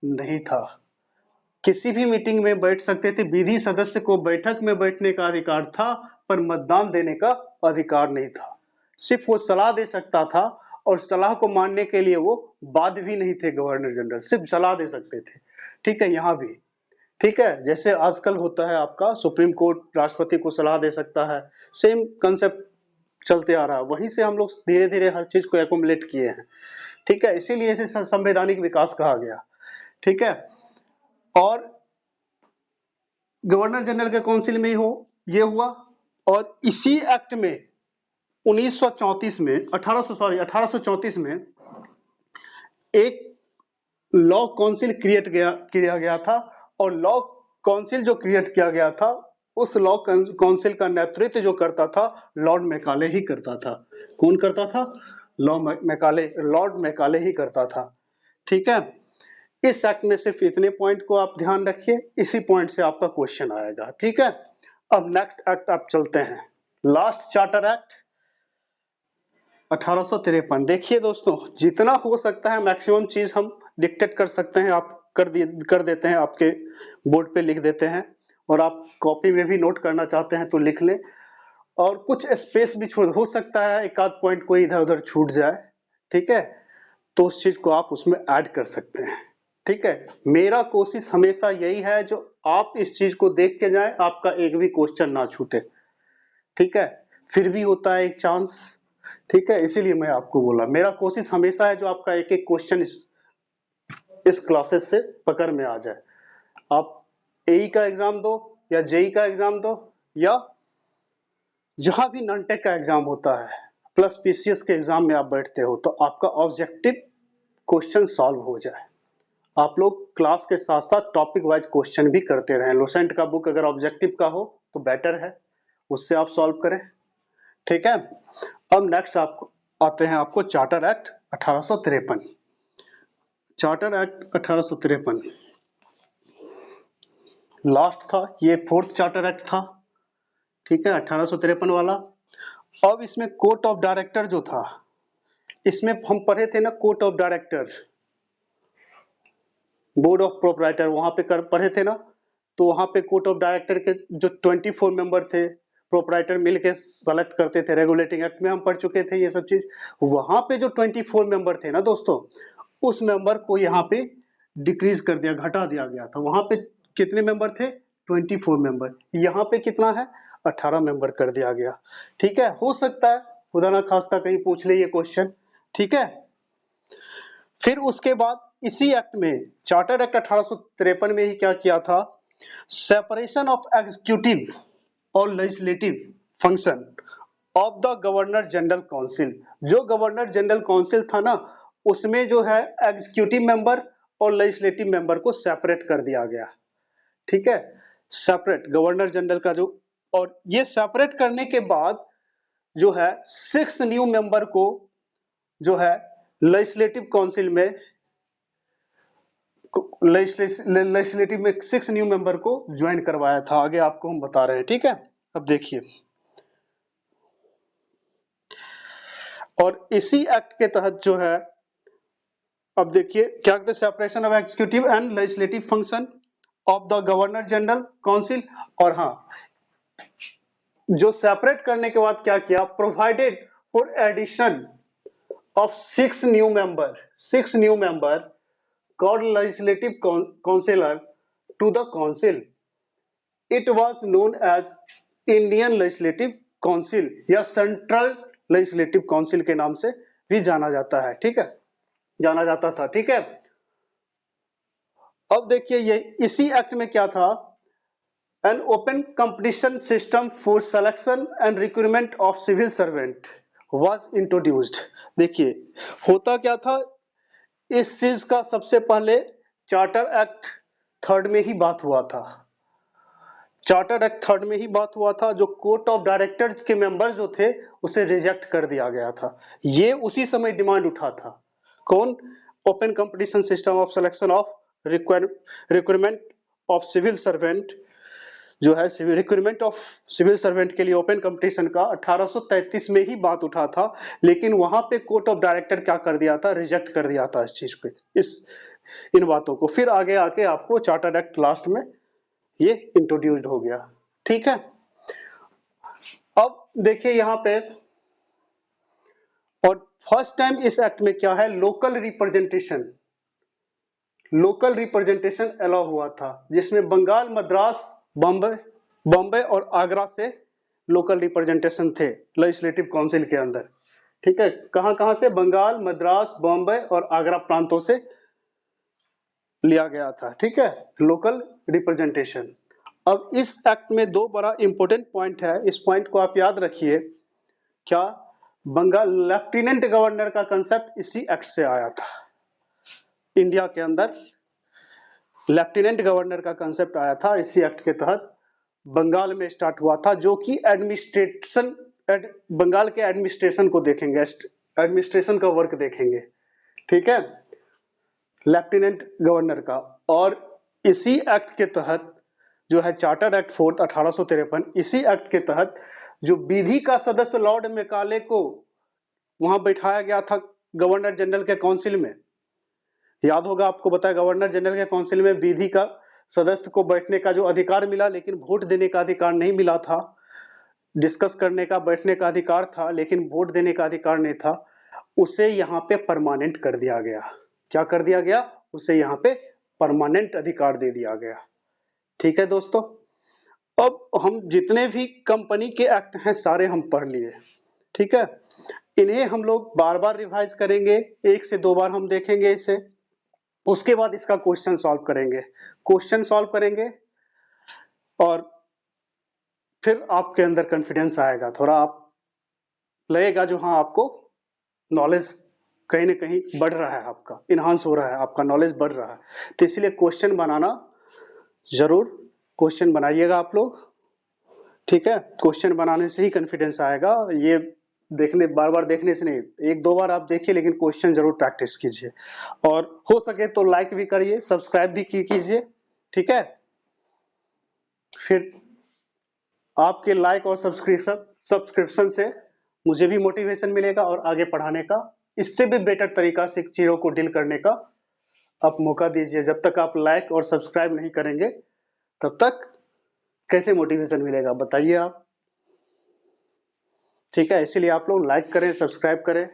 नहीं था। किसी भी मीटिंग में बैठ सकते थे, विधि सदस्य को बैठक में बैठने का अधिकार था पर मतदान देने का अधिकार नहीं था। सिर्फ वो सलाह दे सकता था और सलाह को मानने के लिए वो बाध्य भी नहीं थे गवर्नर जनरल, सिर्फ सलाह दे सकते थे। ठीक है, यहाँ भी ठीक है, जैसे आजकल होता है आपका सुप्रीम कोर्ट राष्ट्रपति को सलाह दे सकता है, सेम कंसेप्ट चलते आ रहा है, वहीं से हम लोग धीरे धीरे हर चीज को एकोमुलेट किए हैं। ठीक है, इसीलिए इसे संवैधानिक विकास कहा गया। ठीक है, और गवर्नर जनरल के काउंसिल में ही ये हुआ, और इसी एक्ट में 1934 में 1834 में एक लॉ काउंसिल किया गया था, और लॉ काउंसिल जो क्रिएट किया गया था उस लॉ काउंसिल का नेतृत्व जो करता था लॉर्ड मैकाले ही करता था। कौन करता था? लॉर्ड मैकाले ही करता था। ठीक है, इस एक्ट में सिर्फ इतने पॉइंट को आप ध्यान रखिए, इसी पॉइंट से आपका क्वेश्चन आएगा। ठीक है, अब नेक्स्ट एक्ट आप चलते हैं, लास्ट चार्टर एक्ट 1853। देखिए दोस्तों, जितना हो सकता है मैक्सिमम चीज हम डिक्टेट कर सकते हैं, आप कर देते हैं, आपके बोर्ड पे लिख देते हैं, और आप कॉपी में भी नोट करना चाहते हैं तो लिख लें, और कुछ स्पेस भी छोड़, हो सकता है एक आध पॉइंट कोई इधर उधर छूट जाए। ठीक है, तो उस चीज को आप उसमें ऐड कर सकते हैं। ठीक है, मेरा कोशिश हमेशा यही है जो आप इस चीज को देख के जाएं, आपका एक भी क्वेश्चन ना छूटे। ठीक है, फिर भी होता है एक चांस। ठीक है, इसीलिए मैं आपको बोला, मेरा कोशिश हमेशा है जो आपका एक एक क्वेश्चन इस क्लासेस से पकड़ में आ जाए। आप एई का एग्जाम दो या जेई का एग्जाम दो या जहां भी नॉन-टेक का एग्जाम होता है प्लस पीसीएस के एग्जाम में आप बैठते हो, तो आपका ऑब्जेक्टिव क्वेश्चन सॉल्व हो जाए। आप लोग क्लास के साथ साथ टॉपिक वाइज क्वेश्चन भी करते रहें। लोसेंट का बुक अगर ऑब्जेक्टिव का हो तो बेटर है, उससे आप सॉल्व करें। ठीक है, अब नेक्स्ट आपको आते हैं आपको charter act 1853। Charter act 1853 last था, ये फोर्थ चार्टर एक्ट था। ठीक है, 1853 वाला। अब इसमें कोर्ट ऑफ डायरेक्टर जो था, इसमें हम पढ़े थे ना, court of director, board of proprietor, वहां पे पढ़े थे ना, तो वहां पे कोर्ट ऑफ डायरेक्टर के जो 24 मेंबर थे, प्रोपराइटर मिलके सेलेक्ट करते थे, रेगुलेटिंग एक्ट में हम पढ़ चुके थे ये सब चीज। वहां पे जो 24 मेंबर थे ना दोस्तों, उस मेंबर को यहाँ पे डिक्रीज कर दिया, घटा दिया गया था। वहां पे कितने मेंबर थे? 24 मेंबर। यहाँ पे कितना है? 18 मेंबर कर दिया गया। ठीक है, हो सकता है खुदा ना खास्ता कहीं पूछ ले ये क्वेश्चन। ठीक है, फिर उसके बाद इसी एक्ट में, चार्टर एक्ट 1853 में ही क्या किया था, सेपरेशन ऑफ एग्जीक्यूटिव और legislative function of the governor general council. जो गवर्नर जनरल काउंसिल था ना, उसमें जो है एग्जीक्यूटिव मेंबर और लेजिस्लेटिव मेंबर को सेपरेट कर दिया गया। ठीक है, सेपरेट गवर्नर जनरल का जो, और ये सेपरेट करने के बाद जो है 6 न्यू मेंबर को जो है लेजिस्लेटिव काउंसिल में, लेजिस्लेटिव में 6 न्यू मेंबर को ज्वाइन करवाया था। आगे आपको हम बता रहे हैं। ठीक है, अब देखिए, और इसी एक्ट के तहत जो है, अब देखिए क्या कहते हैं, separation of executive and legislative function of the governor general council. और हाँ, जो सेपरेट करने के बाद क्या किया, provided for addition of 6 new member called legislative councillor to the council. It was known as Indian Legislative Council या Central Legislative Council के नाम से भी जाना जाता है। ठीक है, जाना जाता था। ठीक है, अब देखिए ये इसी एक्ट में क्या था, an open competition system for selection and recruitment of civil servant was introduced. देखिए होता क्या था, इस चीज का सबसे पहले चार्टर एक्ट थर्ड में ही बात हुआ था। चार्टर एक्ट थर्ड में ही बात हुआ था, जो कोर्ट ऑफ डायरेक्टर्स के मेंबर्स जो थे उसे रिजेक्ट कर दिया गया था। ये उसी समय डिमांड उठा था। कौन? Open competition system of selection of requirement of civil servant, जो है civil requirement of civil servant के लिए ओपन कंपटीशन का 1833 में ही बात उठा था, लेकिन वहां पे कोर्ट ऑफ डायरेक्टर क्या कर दिया था, रिजेक्ट कर दिया था इस चीज को, इन बातों को। फिर आगे आके आपको चार्टर एक्ट लास्ट में ये इंट्रोड्यूस्ड हो गया। ठीक है, अब देखिए यहां पे, और फर्स्ट टाइम इस एक्ट में क्या है, लोकल रिप्रेजेंटेशन अलाउ हुआ था, जिसमें बंगाल, मद्रास, बॉम्बे और आगरा से लोकल रिप्रेजेंटेशन थे लेजिस्लेटिव काउंसिल के अंदर। ठीक है, कहां कहां से? बंगाल, मद्रास, बॉम्बे और आगरा प्रांतों से लिया गया था। ठीक है, लोकल रिप्रेजेंटेशन। अब इस एक्ट में दो बड़ा इंपॉर्टेंट पॉइंट है, इस पॉइंट को आप याद रखिए। क्या? बंगाल लेफ्टिनेंट गवर्नर का कंसेप्ट इसी एक्ट से आया था। इंडिया के अंदर लेफ्टिनेंट गवर्नर का कंसेप्ट आया था इसी एक्ट के तहत, बंगाल में स्टार्ट हुआ था, जो कि बंगाल के एडमिनिस्ट्रेशन को देखेंगे, एडमिनिस्ट्रेशन का वर्क देखेंगे। ठीक है, लेफ्टिनेंट गवर्नर का। और इसी एक्ट के तहत जो है चार्टर एक्ट 4 1853, इसी एक्ट के तहत जो विधि का सदस्य लॉर्ड मैकाले को वहां बैठाया गया था गवर्नर जनरल के काउंसिल में। याद होगा आपको, बताया गवर्नर जनरल के काउंसिल में विधि का सदस्य को बैठने का जो अधिकार मिला, लेकिन वोट देने का अधिकार नहीं मिला था। डिस्कस करने का, बैठने का अधिकार था, लेकिन वोट देने का अधिकार नहीं था। उसे यहाँ पे परमानेंट कर दिया गया। क्या कर दिया गया? उसे यहाँ पे परमानेंट अधिकार दे दिया गया। ठीक है दोस्तों, अब हम जितने भी कंपनी के एक्ट हैं सारे हम पढ़ लिए। ठीक है, इन्हें हम लोग बार बार रिवाइज करेंगे, एक से दो बार हम देखेंगे इसे, उसके बाद इसका क्वेश्चन सॉल्व करेंगे और फिर आपके अंदर कॉन्फिडेंस आएगा, थोड़ा आप लगेगा जो हाँ आपको नॉलेज कहीं ना कहीं बढ़ रहा है, आपका इनहांस हो रहा है, आपका नॉलेज बढ़ रहा है। तो इसलिए क्वेश्चन बनाना जरूर, क्वेश्चन बनाइएगा आप लोग। ठीक है, क्वेश्चन बनाने से ही कॉन्फिडेंस आएगा, ये देखने बार बार देखने से नहीं, एक दो बार आप देखिए, लेकिन क्वेश्चन जरूर प्रैक्टिस कीजिए, और हो सके तो लाइक भी करिए, सब्सक्राइब भी कीजिए। ठीक है, फिर आपके लाइक और सब्सक्रिप्शन से मुझे भी मोटिवेशन मिलेगा और आगे पढ़ाने का, इससे भी बेटर तरीका से चीजों को डील करने का आप मौका दीजिए। जब तक आप लाइक और सब्सक्राइब नहीं करेंगे तब तक कैसे मोटिवेशन मिलेगा, बताइए आप। ठीक है, इसीलिए आप लोग लाइक करें, सब्सक्राइब करें।